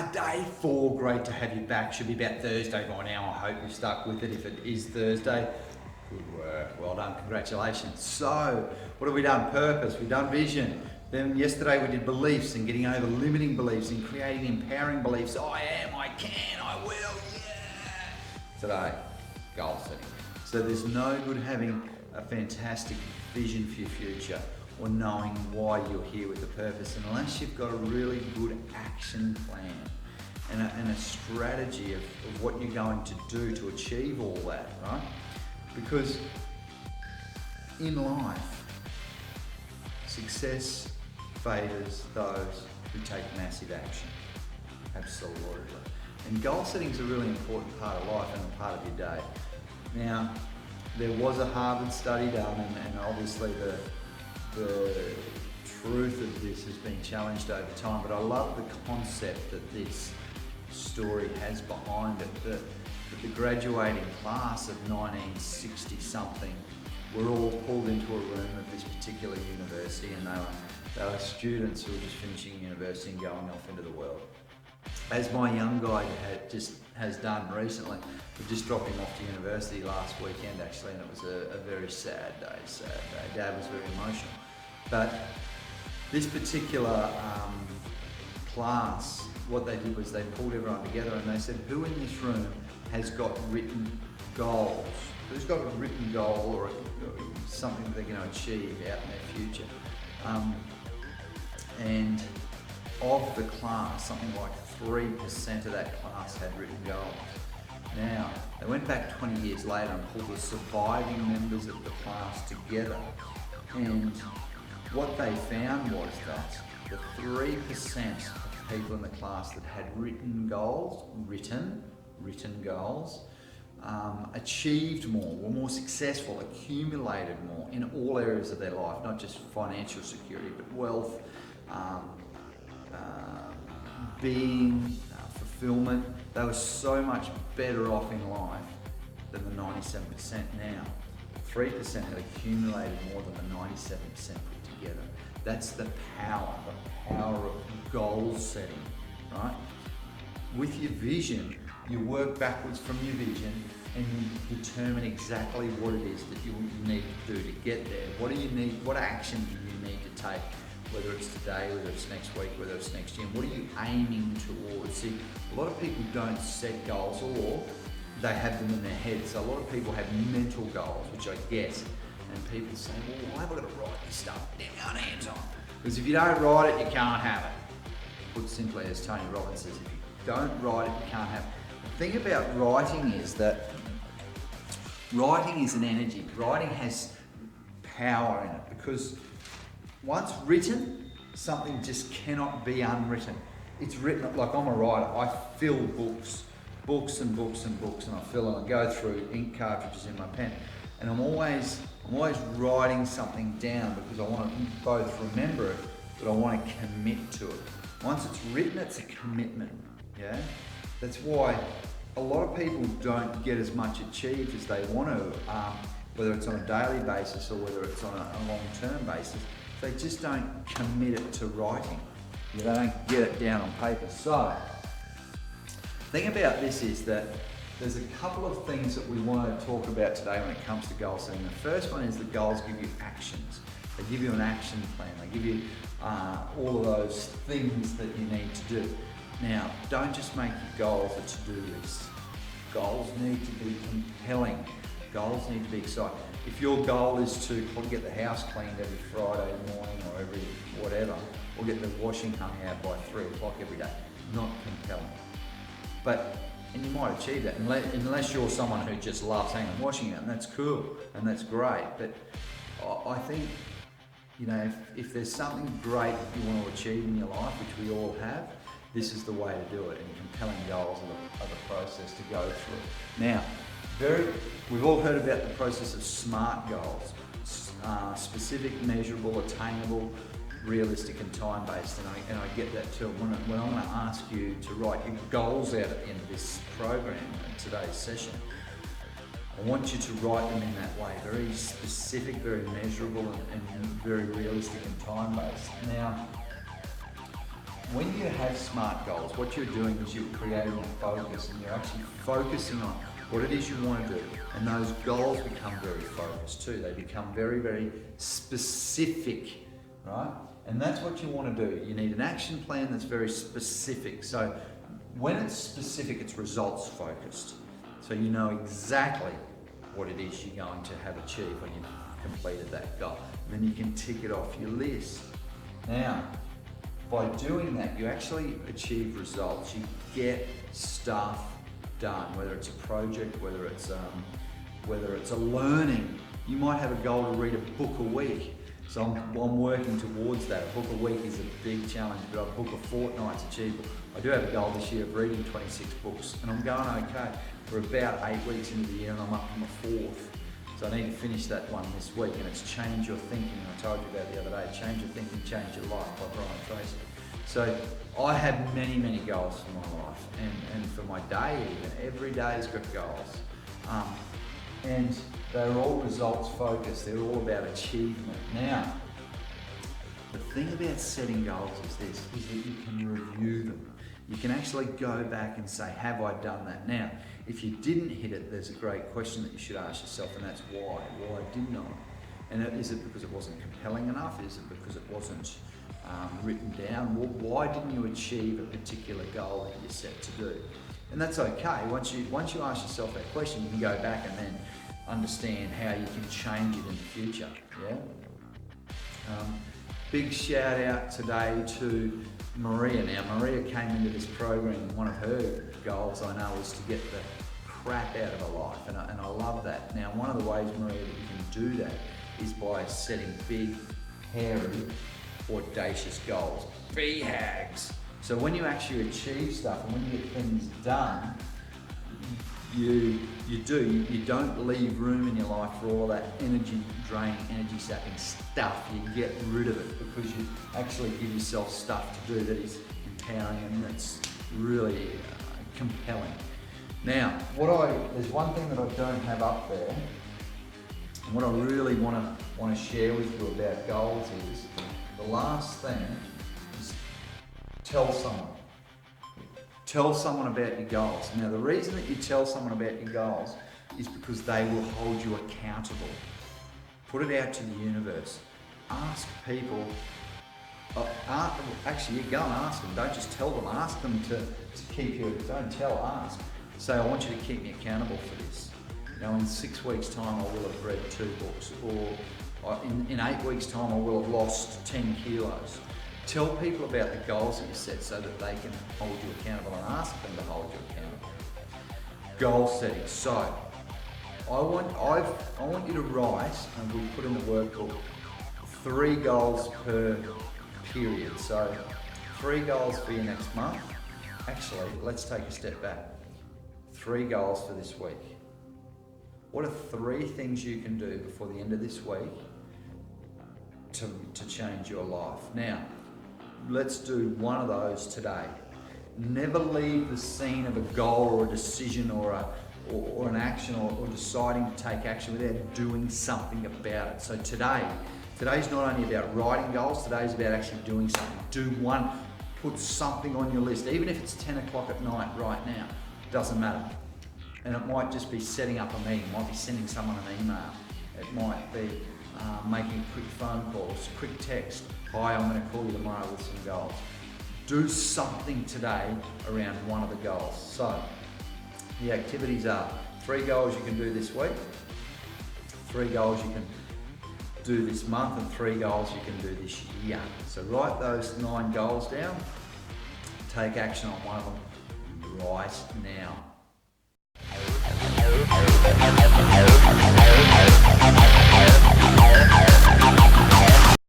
Day 4, great to have you back. Should be about Thursday by now. I hope you've stuck with it. If it is Thursday, good work. Well done, congratulations. So, what have we done? Purpose, we've done vision. Then yesterday we did beliefs and getting over limiting beliefs and creating empowering beliefs. I am, I can, I will, yeah. Today, goal setting. So there's no good having a fantastic vision for your future or knowing why you're here with a purpose unless you've got a really good action plan and a strategy of what you're going to do to achieve all that, right? Because in life, success favors those who take massive action. Absolutely. And goal setting is a really important part of life and a part of your day. Now, there was a Harvard study done, and obviously the truth of this has been challenged over time, but I love the concept that this story has behind it, that the graduating class of 1960 something were all pulled into a room of this particular university, and they were students who were just finishing university and going off into the world. As my young guy has done recently, we just dropped him off to university last weekend actually, and it was a very sad day. Dad was very emotional. But this particular class, what they did was they pulled everyone together and they said, who in this room has got written goals? Who's got a written goal or something that they're going to achieve out in their future? And of the class, something like 3% of that class had written goals. Now, they went back 20 years later and pulled the surviving members of the class together, and what they found was that the 3% of people in the class that had written goals, achieved more, were more successful, accumulated more in all areas of their life, not just financial security, but wealth, being, fulfillment. They were so much better off in life than the 97% now. 3% had accumulated more than the 97% put together. That's the power of goal setting, right? With your vision, you work backwards from your vision and you determine exactly what it is that you need to do to get there. What do you need? What action do you need to take? Whether it's today, whether it's next week, whether it's next year, what are you aiming towards? See, a lot of people don't set goals, or they have them in their heads. So a lot of people have mental goals, which I get, and people say, well, why have I got to write this stuff down, Anton? Because if you don't write it, you can't have it. Put simply, as Tony Robbins says, if you don't write it, you can't have it. The thing about writing is that writing is an energy. Writing has power in it, because once written, something just cannot be unwritten. It's written, like I'm a writer, I fill books and books and books, and I fill them and go through ink cartridges in my pen. And I'm always writing something down because I want to both remember it, but I want to commit to it. Once it's written, it's a commitment, yeah? That's why a lot of people don't get as much achieved as they want to, whether it's on a daily basis or whether it's on a long-term basis. They just don't commit it to writing. They don't get it down on paper. So, the thing about this is that there's a couple of things that we want to talk about today when it comes to goal setting. The first one is that goals give you actions. They give you an action plan. They give you all of those things that you need to do. Now, don't just make your goals a to-do list. Goals need to be compelling. Goals need to be exciting. If your goal is to get the house cleaned every Friday morning or every whatever, or get the washing hung out by 3 o'clock every day, not compelling. And you might achieve that, unless you're someone who just loves hanging washing out, and that's cool, and that's great. But I think, if there's something great you want to achieve in your life, which we all have, this is the way to do it, and compelling goals are the process to go through. Now, we've all heard about the process of SMART goals, specific, measurable, attainable, realistic and time-based, and I get that too. When I'm going to ask you to write your goals out at the end of this program, in today's session, I want you to write them in that way, very specific, very measurable, and very realistic and time-based. Now, when you have SMART goals, what you're doing is you're creating a focus, and you're actually focusing on what it is you want to do. And those goals become very focused too. They become very, very specific, right? And that's what you want to do. You need an action plan that's very specific. So when it's specific, it's results focused. So you know exactly what it is you're going to have achieved when you've completed that goal. And then you can tick it off your list. Now, by doing that, you actually achieve results. You get stuff done, whether it's a project, whether it's a learning. You might have a goal to read a book a week. So I'm working towards that. A book a week is a big challenge, but a book a fortnight's achievable. I do have a goal this year of reading 26 books, and I'm going okay. We're about 8 weeks into the year, and I'm up to my 4th. So I need to finish that one this week, and it's Change Your Thinking. I told you about the other day, Change Your Thinking, Change Your Life by Brian Tracy. So I have many, many goals for my life, and for my day even. Every day's got goals. And they're all results focused, they're all about achievement. Now, the thing about setting goals is this, is that you can review them. You can actually go back and say, have I done that? Now, if you didn't hit it, there's a great question that you should ask yourself, and that's why. Why didn't I? And is it because it wasn't compelling enough? Is it because it wasn't written down? Well, why didn't you achieve a particular goal that you set to do? And that's okay. Once you ask yourself that question, you can go back and then understand how you can change it in the future. Yeah. Big shout out today to Maria. Now, Maria came into this program, and one of her goals I know is to get the crap out of her life, and I love that. Now, one of the ways, Maria, that you can do that is by setting big, hairy, audacious goals. BHAGs. So when you actually achieve stuff and when you get things done, you don't leave room in your life for all that energy draining, energy sapping stuff. You get rid of it because you actually give yourself stuff to do that is empowering and that's really compelling. Now, there's one thing that I don't have up there, and what I really want to share with you about goals is the last thing is tell someone. Tell someone about your goals. Now, the reason that you tell someone about your goals is because they will hold you accountable. Put it out to the universe. Ask people. Actually, you go and ask them. Don't just tell them. Ask them to keep you. Don't tell. Ask. Say, I want you to keep me accountable for this. You know, in 6 weeks' time, I will have read 2 books, or in 8 weeks' time, I will have lost 10 kilos. Tell people about the goals that you set so that they can hold you accountable, and ask them to hold you accountable. Goal setting. So, I want you to write, and we put in the workbook, 3 goals per period. So, 3 goals for your next month. Actually, let's take a step back. 3 goals for this week. What are 3 things you can do before the end of this week to change your life? Now, let's do one of those today. Never leave the scene of a goal or a decision or an action or deciding to take action without doing something about it. So today's not only about writing goals, today's about actually doing something. Do one, put something on your list, even if it's 10 o'clock at night right now, doesn't matter. And it might just be setting up a meeting, it might be sending someone an email, it might be making a quick phone call, a quick text. Hi, I'm going to call you tomorrow with some goals. Do something today around one of the goals. So, the activities are 3 goals you can do this week, 3 goals you can do this month, and 3 goals you can do this year. So write those 9 goals down, take action on one of them right now.